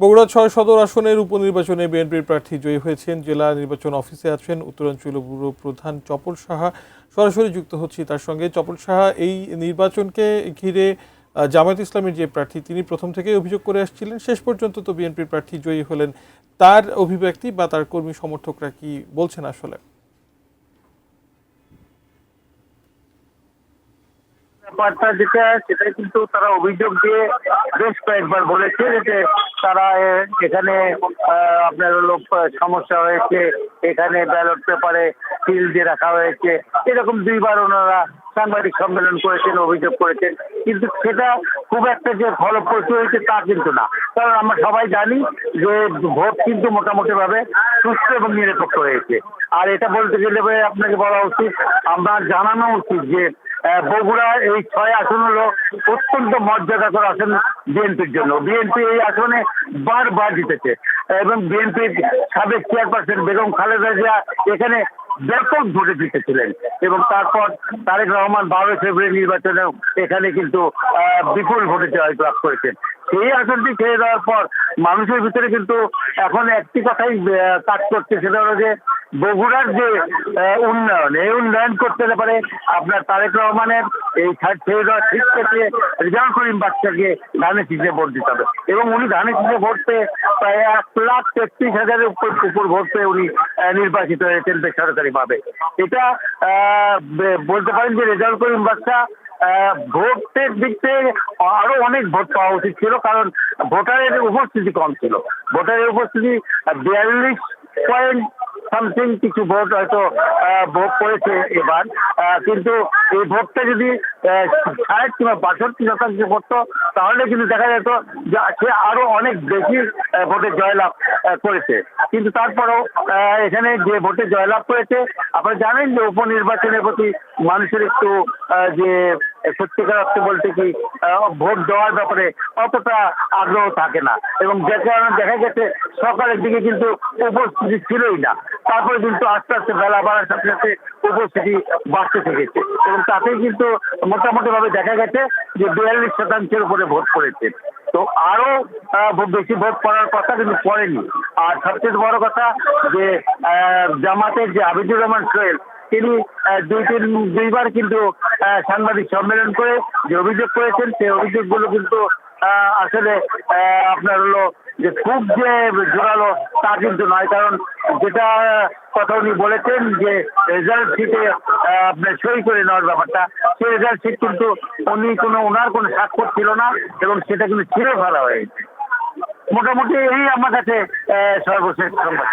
বগুড়া ৬ সদর আসনের উপনির্বাচনে বিএনপির প্রার্থী জয়ী হয়েছেন। জেলা নির্বাচন অফিসে আছেন উত্তরাঞ্চল ব্যুরো প্রধান চপল সাহা। সরাসরি যুক্ত হচ্ছি তার সঙ্গে। চপল সাহা, এই নির্বাচনকে ঘিরে জামায়াত ইসলামের যে প্রার্থী তিনি প্রথম থেকেই অভিযোগ করে আসছিলেন, শেষ পর্যন্ত তো বিএনপির প্রার্থী জয়ী হলেন। তার অভিব্যক্তি বা তার কর্মী সমর্থকরা কি বলছেন আসলে? ব্যাপারটা যেটা সেটা কিন্তু তারা অভিযোগ দিয়ে বেশ কয়েকবার বলেছে যে তারা এখানে আপনার হলো সমস্যা হয়েছে, এখানে ব্যালট পেপারে সিল দিয়ে রাখা হয়েছে, এরকম দুইবার ওনারা সাংবাদিক সম্মেলন করেছেন, অভিযোগ করেছেন। কিন্তু সেটা খুব একটা যে ফলপ্রসূ হয়েছে তা কিন্তু না, কারণ আমরা সবাই জানি যে ভোট কিন্তু মোটামুটি ভাবে সুস্থ এবং নিরপেক্ষ হয়েছে। আর এটা বলতে গেলে আপনাকে বলা উচিত, আমরা জানানো উচিত যে বগুড়ার এই ৬ আসন হলো অত্যন্ত মর্যাদাকর আসন বিএনপির জন্য। বিএনপি এই আসনে বারবার জিতেছে এবং বিএনপির সাবেক চেয়ারপারসন বেগম খালেদা জিয়া এখানে ব্যাপক ভোটে জিতেছিলেন এবং তারপর তারেক রহমান ১২ ফেব্রুয়ারি নির্বাচনেও এখানে কিন্তু বিপুল ভোটে জয়লাভ করেছেন। সেই আসনটি ছেড়ে দেওয়ার পর মানুষের ভিতরে কিন্তু এখন একটি কথাই কাজ করছে, সেটা হলো যে বগুড়ার যে উন্নয়ন, এই উন্নয়ন করতে পারে আপনার তারেক রহমানের এই ছেড়ে দেওয়া ঠিক থেকে রেজাউল করিম বাদশাকে ধানে শীষে ভোট দিতে হবে এবং উনি ধানে শীষে ভোট পেয়ে প্রায় ১,৩৩,০০০-এর উপর ভোট পেয়ে উনি নির্বাচিত হয়েছেন বেসরকারিভাবে। এটা বলতে পারেন যে রেজাউল করিম বাদশা ভোটের দিক থেকে আরো অনেক ভোট পাওয়া উচিত ছিল, কারণ ভোটারের উপস্থিতি কম ছিল। ভোটারের উপস্থিতি ৪২ সামথিং কিছু ভোট হয়তো ভোট করেছে এবার, কিন্তু এই ভোটটা যদি ৬০ কিংবা ৬২% পড়তো তাহলে কিন্তু দেখা যেত যে সে আরো অনেক বেশি ভোটে জয়লাভ করেছে। কিন্তু তারপরেও এখানে যে ভোটে জয়লাভ করেছে, আপনারা জানেন যে উপনির্বাচনের প্রতি মানুষের একটু যে সত্যিকার অর্থে বলতে কি ভোট দেওয়ার ব্যাপারে অতটা আগ্রহ থাকে না এবং যে কারণে দেখা গেছে সকালের দিকে কিন্তু উপস্থিতি ছিলই না, তারপরে কিন্তু আস্তে আস্তে বেলা বাড়ার সাথে সাথে উপস্থিতি বাড়তে থেকেছে এবং তাতেই কিন্তু মোটামুটি ভাবে দেখা গেছে যে ৪২% উপরে ভোট পড়েছে। তো আরো বেশি ভোট পড়ার কথা কিন্তু পড়েনি। আর সবচেয়ে বড় কথা যে জামাতের যে আবিদুর রহমান সোহেল, তিনি দুইবার কিন্তু সাংবাদিক সম্মেলন করে যে অভিযোগ করেছেন, সেই অভিযোগগুলো কিন্তু আসলে আপনার হলো যে খুব যে জোরালো তা কিন্তু নয়, কারণ যেটা কথা উনি বলেছেন যে রেজাল্ট শিটে আপনার সই করে নেওয়ার ব্যাপারটা, সেই রেজাল্ট শিট কিন্তু ওনার কোনো স্বাক্ষর ছিল না এবং সেটা কিন্তু ছিঁড়ে ফেলা হয়েছে। মোটামুটি এই আমার কাছে সর্বশেষ সংবাদ।